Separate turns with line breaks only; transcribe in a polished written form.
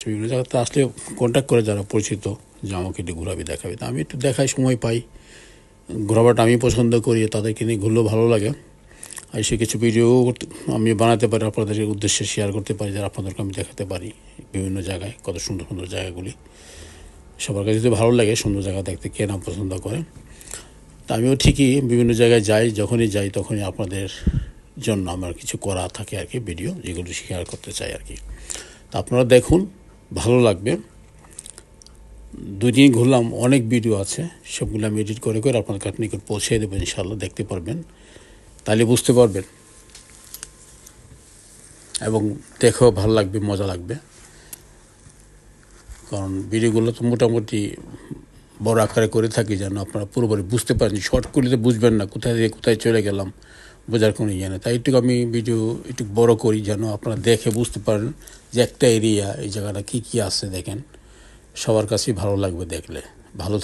বিভিন্ন জায়গাতে আসলে কন্ট্যাক্ট করে যারা পরিচিত যে আমাকে একটু ঘোরাবি দেখাবি, তা আমি একটু দেখাই, সময় পাই, ঘোরাবাটা আমি পছন্দ করি, তাদেরকে নিয়ে ঘুরলেও ভালো লাগে। আর সে কিছু ভিডিও আমি বানাতে পারি, আপনাদের উদ্দেশ্যে শেয়ার করতে পারি, যারা আপনাদেরকে আমি দেখাতে পারি বিভিন্ন জায়গায় কত সুন্দর সুন্দর জায়গাগুলি। সবার কাছে যদি ভালো লাগে সুন্দর জায়গা দেখতে, কে না পছন্দ করে। তা আমিও ঠিকই বিভিন্ন জায়গায় যাই, যখনই যাই তখনই আপনাদের জন্য আমার কিছু করা থাকে আর কি, ভিডিও যেগুলো শেয়ার করতে চাই আর কি। তা আপনারা দেখুন, ভালো লাগবে। 2 দিন ঘুরলাম, অনেক ভিডিও আছে, সবগুলো আমি এডিট করে করে আপনার কাছে নিকট পৌঁছে দেবো ইনশাআল্লাহ, দেখতে পারবেন, তাহলে বুঝতে পারবেন এবং দেখেও ভালো লাগবে, মজা লাগবে। কারণ ভিডিওগুলো তো মোটামুটি বড় আকারে করে থাকি যেন আপনারা পুরোপুরি বুঝতে পারেন। শর্ট করলে তো বুঝবেন না, কোথায় থেকে কোথায় চলে গেলাম, বোঝার কোনো ইয়ে নেই। তাই একটু আমি ভিডিও একটু বড় করি যেন আপনারা দেখে বুঝতে পারেন যে একটা এরিয়া, এই জায়গাটা কী কী আছে, দেখেন সবার কাছেই ভালো লাগবে দেখলে। ভালো